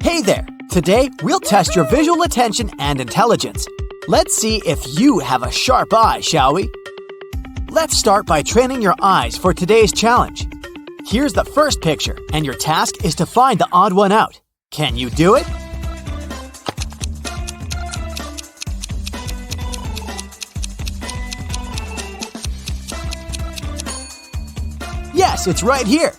Hey there! Today, we'll test your visual attention and intelligence. Let's see if you have a sharp eye, shall we? Let's start by training your eyes for today's challenge. Here's the first picture, and your task is to find the odd one out. Can you do it? Yes, it's right here.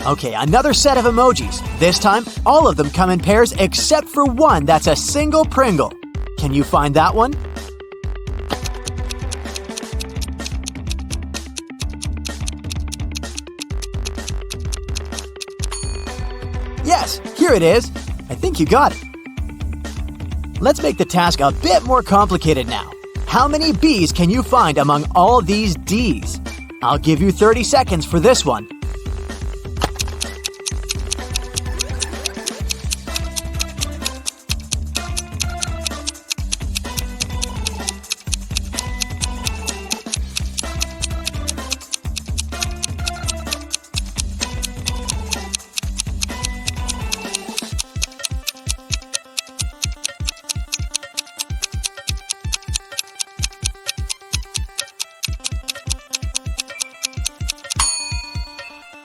Okay, another set of emojis. This time, all of them come in pairs except for one that's a single Pringle. Can you find that one? Yes, here it is. I think you got it. Let's make the task a bit more complicated now. How many B's can you find among all these D's? I'll give you 30 seconds for this one.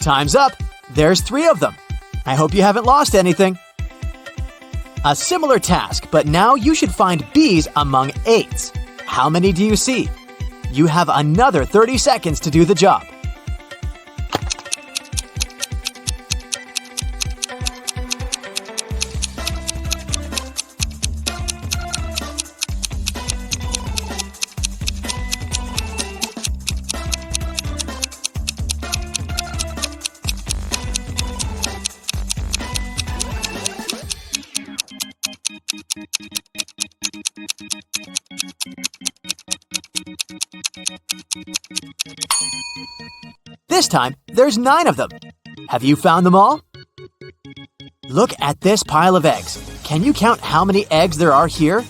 Time's up! There's 3 of them. I hope you haven't lost anything. A similar task, but now you should find B's among 8s. How many do you see? You have another 30 seconds to do the job. This time, there's 9 of them. Have you found them all? Look at this pile of eggs. Can you count how many eggs there are here?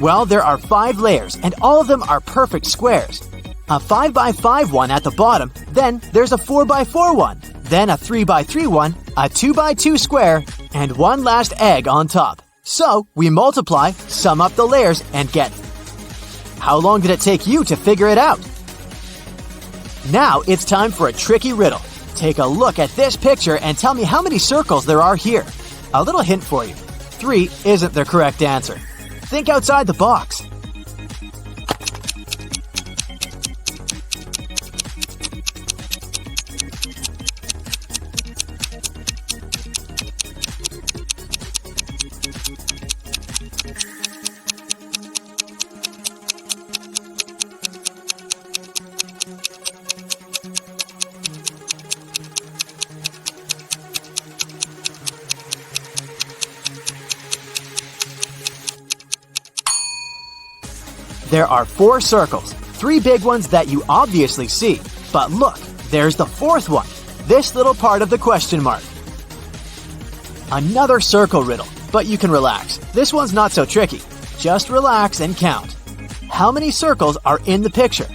Well, there are 5 layers, and all of them are perfect squares. A 5x5 one at the bottom, then there's a 4x4 one, then a 3x3 one, a 2x2 square, and one last egg on top. So, we multiply, sum up the layers, and get. How long did it take you to figure it out? Now it's time for a tricky riddle. Take a look at this picture and tell me how many circles there are here. A little hint for you. 3 isn't the correct answer. Think outside the box. There are 4 circles, 3 big ones that you obviously see. But look, there's the 4th one, this little part of the question mark. Another circle riddle, but you can relax. This one's not so tricky. Just relax and count. How many circles are in the picture?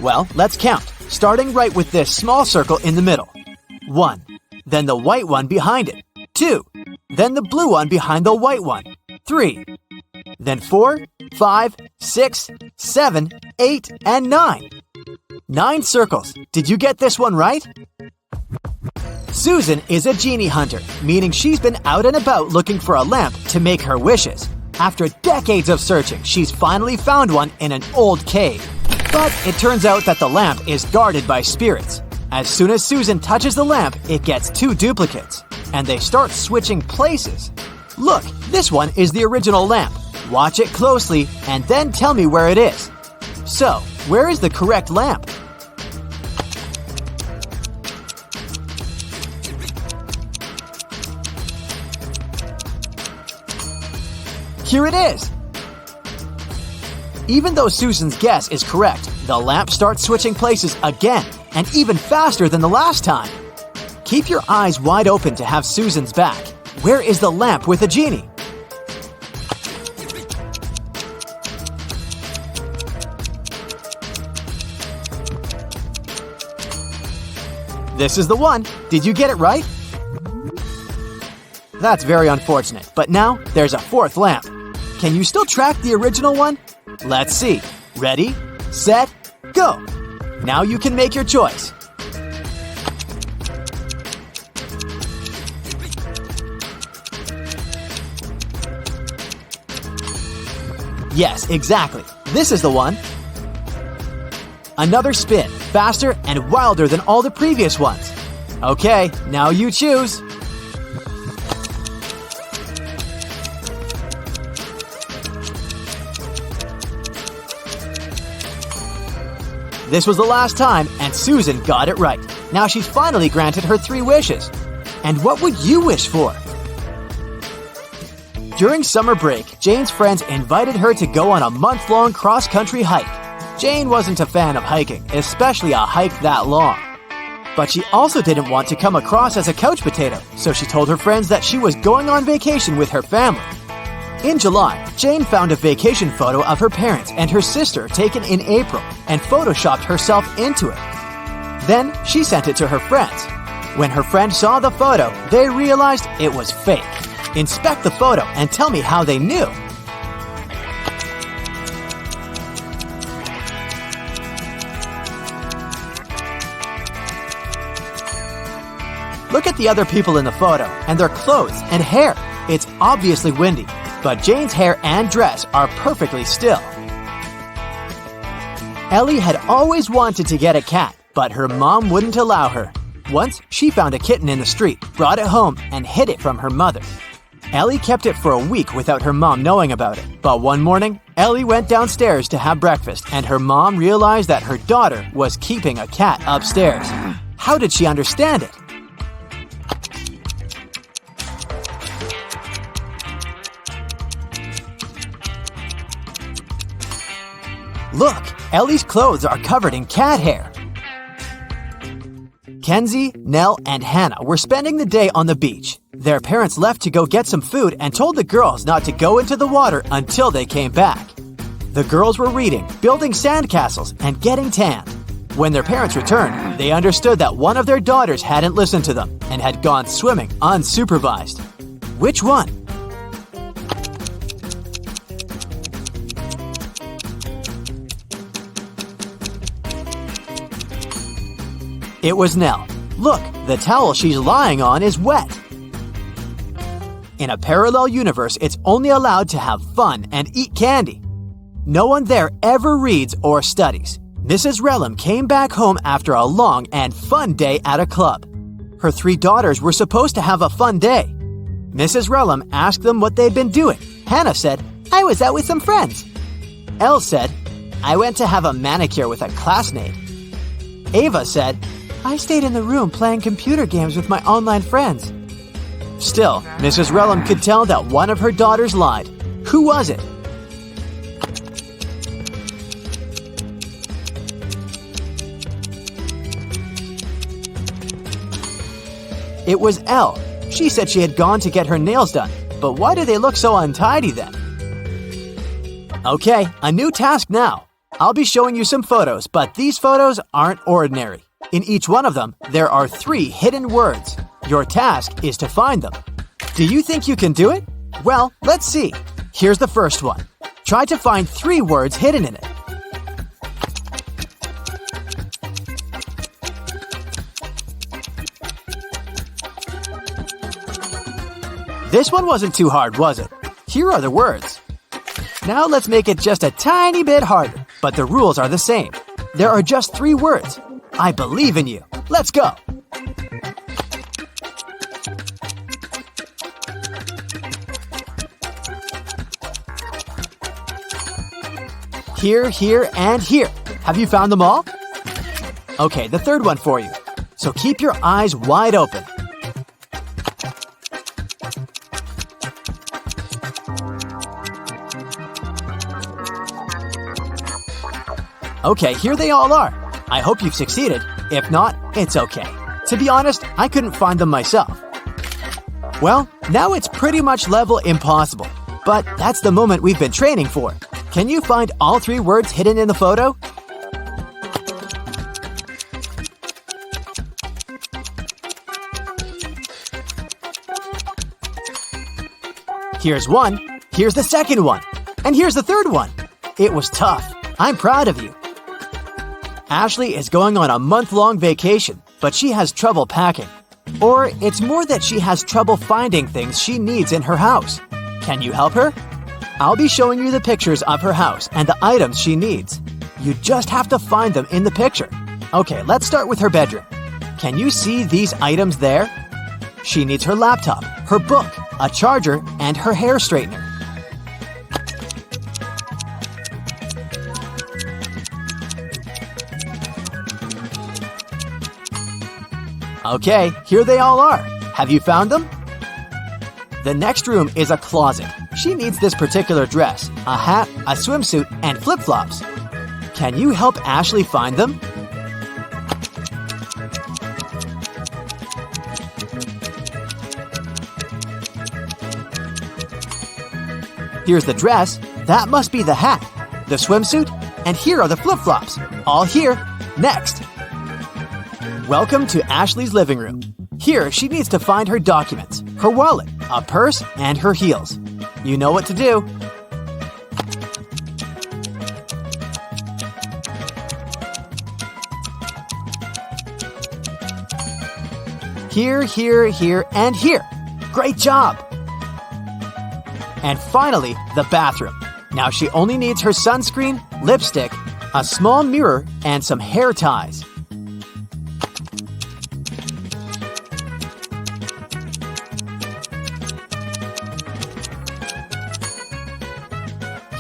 Well, let's count, starting right with this small circle in the middle. 1. Then the white one behind it. 2. Then the blue one behind the white one. 3. Then 4, 5, 6, 7, 8, and 9. 9 circles. Did you get this one right? Susan is a genie hunter, meaning she's been out and about looking for a lamp to make her wishes. After decades of searching, she's finally found one in an old cave. But it turns out that the lamp is guarded by spirits. As soon as Susan touches the lamp, it gets 2 duplicates, and they start switching places. Look, this one is the original lamp. Watch it closely, and then tell me where it is. So, where is the correct lamp? Here it is! Even though Susan's guess is correct, the lamp starts switching places again, and even faster than the last time. Keep your eyes wide open to have Susan's back. Where is the lamp with a genie? This is the one. Did you get it right? That's very unfortunate, but now there's a fourth lamp. Can you still track the original one? Let's see. Ready, set, go! Now you can make your choice. Yes, exactly. This is the one. Another spin, faster and wilder than all the previous ones. Okay, now you choose. This was the last time, and Susan got it right. Now she's finally granted her 3 wishes. And what would you wish for? During summer break, Jane's friends invited her to go on a month-long cross-country hike. Jane wasn't a fan of hiking, especially a hike that long. But she also didn't want to come across as a couch potato, so she told her friends that she was going on vacation with her family. In July, Jane found a vacation photo of her parents and her sister taken in April and photoshopped herself into it. Then she sent it to her friends. When her friends saw the photo, they realized it was fake. Inspect the photo and tell me how they knew. Look at the other people in the photo and their clothes and hair. It's obviously windy, but Jane's hair and dress are perfectly still. Ellie had always wanted to get a cat, but her mom wouldn't allow her. Once, she found a kitten in the street, brought it home, and hid it from her mother. Ellie kept it for a week without her mom knowing about it. But one morning, Ellie went downstairs to have breakfast, and her mom realized that her daughter was keeping a cat upstairs. How did she understand it? Look, Ellie's clothes are covered in cat hair. Kenzie, Nell, and Hannah were spending the day on the beach. Their parents left to go get some food and told the girls not to go into the water until they came back. The girls were reading, building sandcastles, and getting tanned. When their parents returned, they understood that one of their daughters hadn't listened to them and had gone swimming unsupervised. Which one? It was Nell. Look, the towel she's lying on is wet. In a parallel universe, it's only allowed to have fun and eat candy. No one there ever reads or studies. Mrs. Relum came back home after a long and fun day at a club. Her 3 daughters were supposed to have a fun day. Mrs. Relum asked them what they'd been doing. Hannah said, "I was out with some friends." Elle said, "I went to have a manicure with a classmate." Ava said, "I stayed in the room playing computer games with my online friends." Still, Mrs. Relum could tell that one of her daughters lied. Who was it? It was Elle. She said she had gone to get her nails done. But why do they look so untidy then? Okay, a new task now. I'll be showing you some photos, but these photos aren't ordinary. In each one of them, there are 3 hidden words. Your task is to find them. Do you think you can do it? Well, let's see. Here's the first one. Try to find 3 words hidden in it. This one wasn't too hard, was it? Here are the words. Now let's make it just a tiny bit harder, but the rules are the same. There are just 3 words. I believe in you. Let's go. Here, here, and here. Have you found them all? Okay, the third one for you. So keep your eyes wide open. Okay, here they all are. I hope you've succeeded. If not, it's okay. To be honest, I couldn't find them myself. Well, now it's pretty much level impossible. But that's the moment we've been training for. Can you find all 3 words hidden in the photo? Here's one, here's the second one, and here's the third one. It was tough. I'm proud of you. Ashley is going on a month-long vacation, but she has trouble packing. Or it's more that she has trouble finding things she needs in her house. Can you help her? I'll be showing you the pictures of her house and the items she needs. You just have to find them in the picture. Okay, let's start with her bedroom. Can you see these items there? She needs her laptop, her book, a charger, and her hair straightener. Okay, here they all are. Have you found them? The next room is a closet. She needs this particular dress, a hat, a swimsuit, and flip-flops. Can you help Ashley find them? Here's the dress. That must be the hat. The swimsuit. And here are the flip-flops. All here. Next. Welcome to Ashley's living room. Here, she needs to find her documents, her wallet, a purse, and her heels. You know what to do. Here, here, here, and here. Great job! And finally, the bathroom. Now she only needs her sunscreen, lipstick, a small mirror, and some hair ties.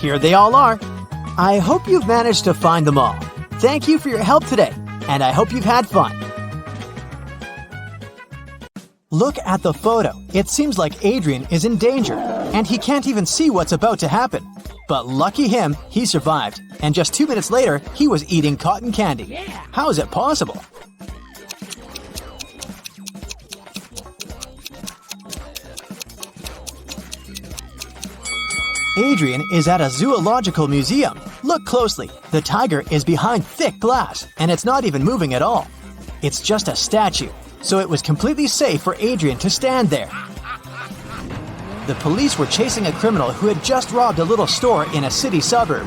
Here they all are. I hope you've managed to find them all. Thank you for your help today, and I hope you've had fun. Look at the photo. It seems like Adrian is in danger, and he can't even see what's about to happen. But lucky him, he survived, and just 2 minutes later, he was eating cotton candy. How is it possible? Adrian is at a zoological museum. Look closely. The tiger is behind thick glass, and it's not even moving at all. It's just a statue, so it was completely safe for Adrian to stand there. The police were chasing a criminal who had just robbed a little store in a city suburb.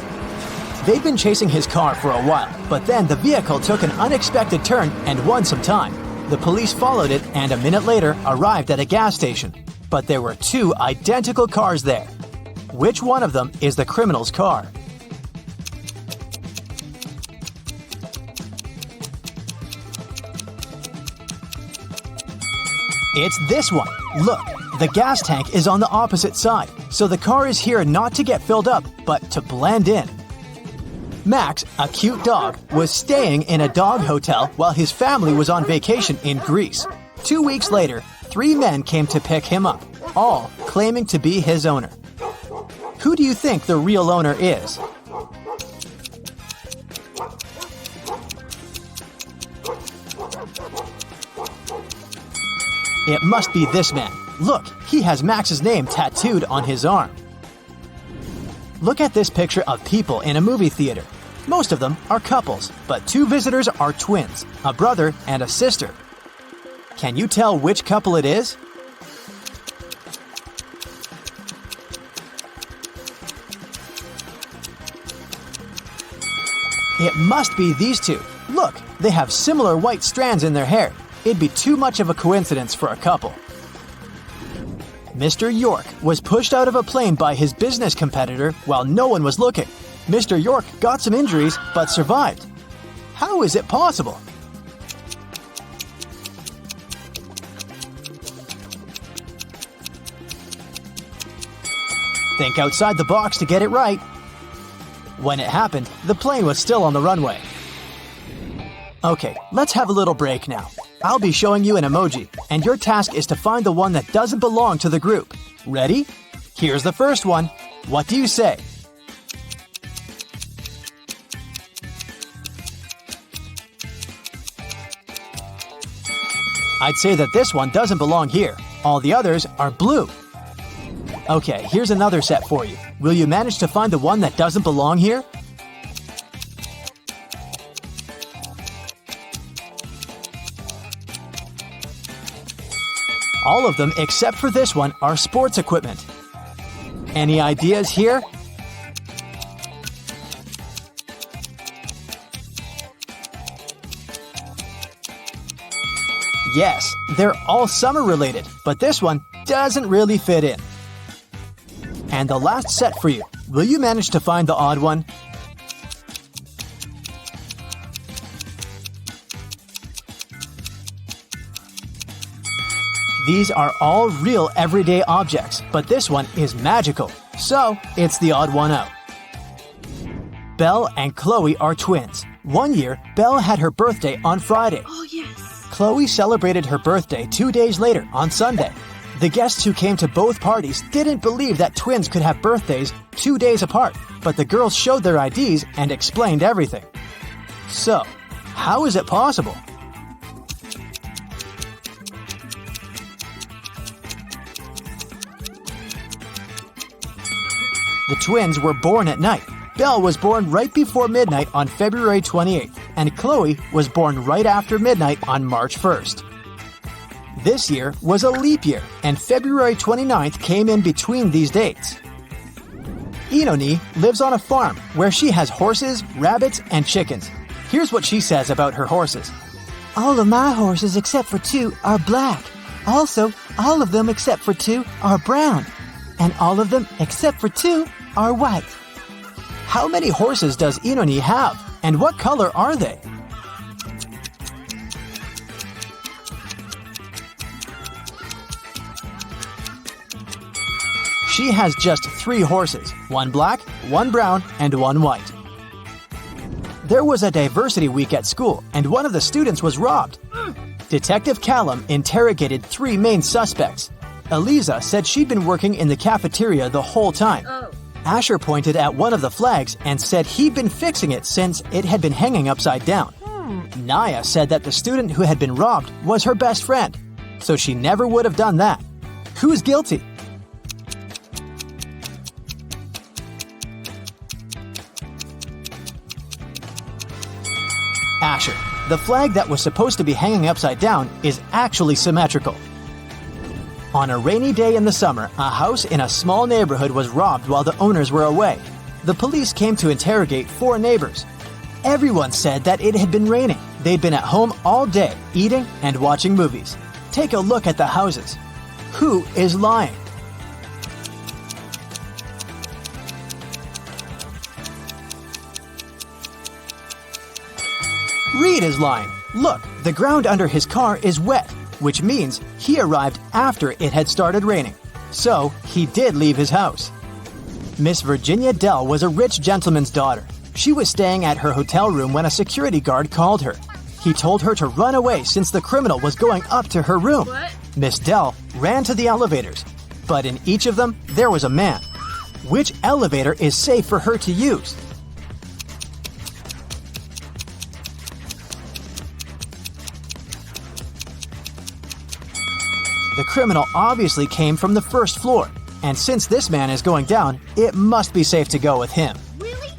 They'd been chasing his car for a while, but then the vehicle took an unexpected turn and won some time. The police followed it and a minute later arrived at a gas station. But there were 2 identical cars there. Which one of them is the criminal's car? It's this one. Look, the gas tank is on the opposite side, so the car is here not to get filled up, but to blend in. Max, a cute dog, was staying in a dog hotel while his family was on vacation in Greece. 2 weeks later, 3 men came to pick him up, all claiming to be his owner. Who do you think the real owner is? It must be this man. Look, he has Max's name tattooed on his arm. Look at this picture of people in a movie theater. Most of them are couples, but 2 visitors are twins, a brother and a sister. Can you tell which couple it is? It must be these 2. Look, they have similar white strands in their hair. It'd be too much of a coincidence for a couple. Mr. York was pushed out of a plane by his business competitor while no one was looking. Mr. York got some injuries but survived. How is it possible? Think outside the box to get it right. When it happened, the plane was still on the runway. Okay, let's have a little break now. I'll be showing you an emoji, and your task is to find the one that doesn't belong to the group. Ready? Here's the first one. What do you say? I'd say that this one doesn't belong here. All the others are blue. Okay, here's another set for you. Will you manage to find the one that doesn't belong here? All of them except for this one are sports equipment. Any ideas here? Yes, they're all summer related, but this one doesn't really fit in. And the last set for you. Will you manage to find the odd one? These are all real everyday objects, but this one is magical, so it's the odd one out. Belle and Chloe are twins. One year, Belle had her birthday on Friday. Oh, yes. Chloe celebrated her birthday 2 days later on Sunday. The guests who came to both parties didn't believe that twins could have birthdays 2 days apart, but the girls showed their IDs and explained everything. So, how is it possible? The twins were born at night. Belle was born right before midnight on February 28th, and Chloe was born right after midnight on March 1st. This year was a leap year, and February 29th came in between these dates. Inoni lives on a farm where she has horses, rabbits, and chickens. Here's what she says about her horses. All of my horses except for 2 are black. Also, all of them except for 2 are brown. And all of them except for 2 are white. How many horses does Inoni have? And what color are they? She has just 3 horses, 1 black, 1 brown, and 1 white. There was a diversity week at school, and one of the students was robbed. Detective Callum interrogated 3 main suspects. Eliza said she'd been working in the cafeteria the whole time. Asher pointed at one of the flags and said he'd been fixing it since it had been hanging upside down. Naya said that the student who had been robbed was her best friend, so she never would have done that. Who's guilty? Asher. The flag that was supposed to be hanging upside down is actually symmetrical. On a rainy day in the summer, a house in a small neighborhood was robbed while the owners were away. The police came to interrogate 4 neighbors. Everyone said that it had been raining. They'd been at home all day, eating and watching movies. Take a look at the houses. Who is lying? Reed is lying. Look, the ground under his car is wet, which means he arrived after it had started raining. So, he did leave his house. Miss Virginia Dell was a rich gentleman's daughter. She was staying at her hotel room when a security guard called her. He told her to run away since the criminal was going up to her room. What? Miss Dell ran to the elevators, but in each of them, there was a man. Which elevator is safe for her to use? The criminal obviously came from the first floor, and since this man is going down, it must be safe to go with him. Really?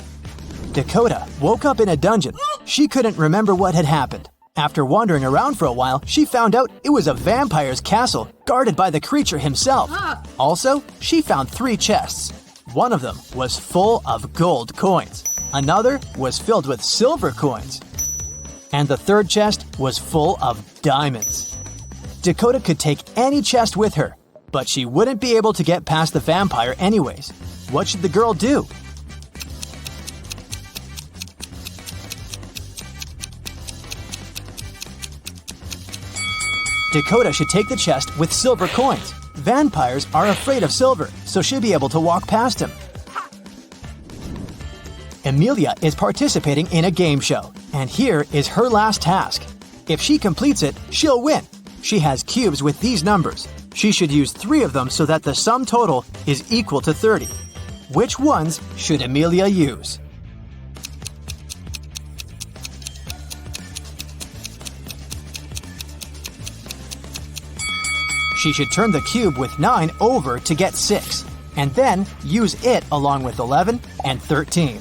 Dakota woke up in a dungeon. She couldn't remember what had happened. After wandering around for a while, she found out it was a vampire's castle guarded by the creature himself. Also, she found 3 chests. One of them was full of gold coins. Another was filled with silver coins. And the third chest was full of diamonds. Dakota could take any chest with her, but she wouldn't be able to get past the vampire anyways. What should the girl do? Dakota should take the chest with silver coins. Vampires are afraid of silver, so she'll be able to walk past him. Amelia is participating in a game show, and here is her last task. If she completes it, she'll win. She has cubes with these numbers. She should use 3 of them so that the sum total is equal to 30. Which ones should Amelia use? She should turn the cube with 9 over to get 6, and then use it along with 11 and 13.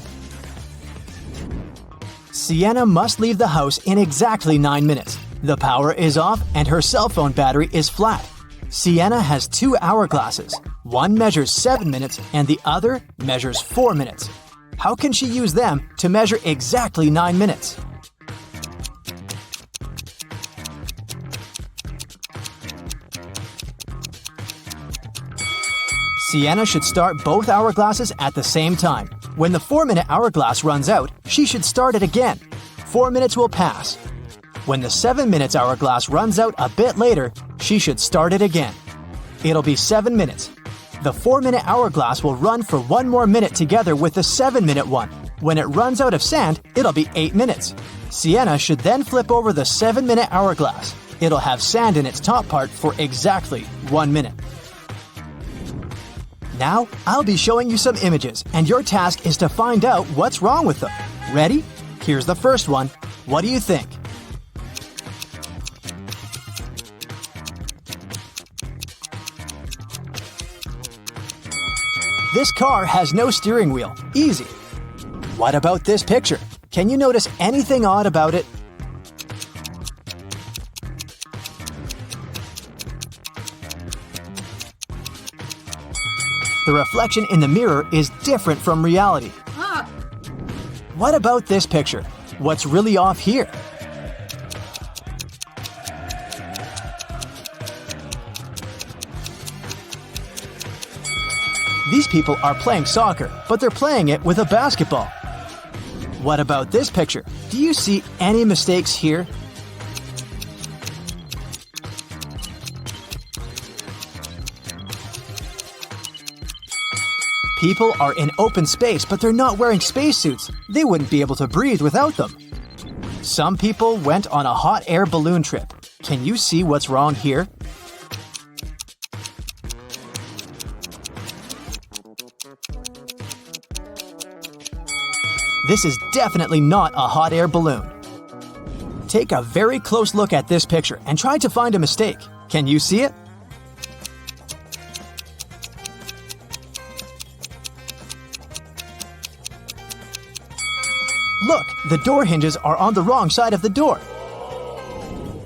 Sienna must leave the house in exactly 9 minutes. The power is off and her cell phone battery is flat. Sienna has 2 hourglasses. One measures 7 minutes and the other measures 4 minutes. How can she use them to measure exactly 9 minutes? Sienna should start both hourglasses at the same time. When the 4-minute hourglass runs out, she should start it again. 4 minutes will pass. When the 7 minutes hourglass runs out a bit later, she should start it again. It'll be 7 minutes. The 4-minute hourglass will run for 1 more minute together with the 7-minute one. When it runs out of sand, it'll be 8 minutes. Sienna should then flip over the 7-minute hourglass. It'll have sand in its top part for exactly 1 minute. Now, I'll be showing you some images, and your task is to find out what's wrong with them. Ready? Here's the first one. What do you think? This car has no steering wheel. Easy. What about this picture? Can you notice anything odd about it? The reflection in the mirror is different from reality. What about this picture? What's really off here? These people are playing soccer, but they're playing it with a basketball. What about this picture? Do you see any mistakes here? People are in open space, but they're not wearing spacesuits. They wouldn't be able to breathe without them. Some people went on a hot air balloon trip. Can you see what's wrong here? This is definitely not a hot air balloon. Take a very close look at this picture and try to find a mistake. Can you see it? Look, the door hinges are on the wrong side of the door.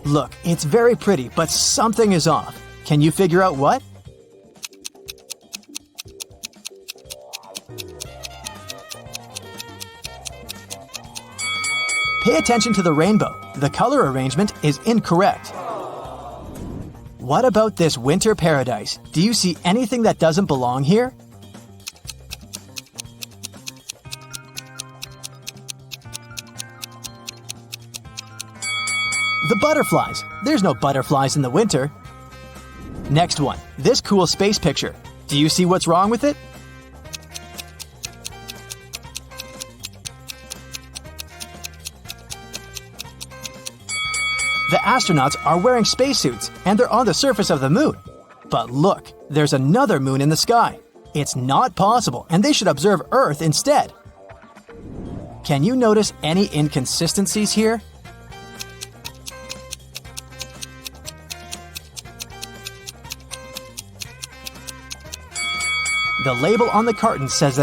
Look, it's very pretty, but something is off. Can you figure out what? Pay attention to the rainbow. The color arrangement is incorrect. What about this winter paradise? Do you see anything that doesn't belong here? The butterflies. There's no butterflies in the winter. Next one. This cool space picture. Do you see what's wrong with it? The astronauts are wearing spacesuits and they're on the surface of the moon. But look, there's another moon in the sky. It's not possible, and they should observe Earth instead. Can you notice any inconsistencies here? The label on the carton says that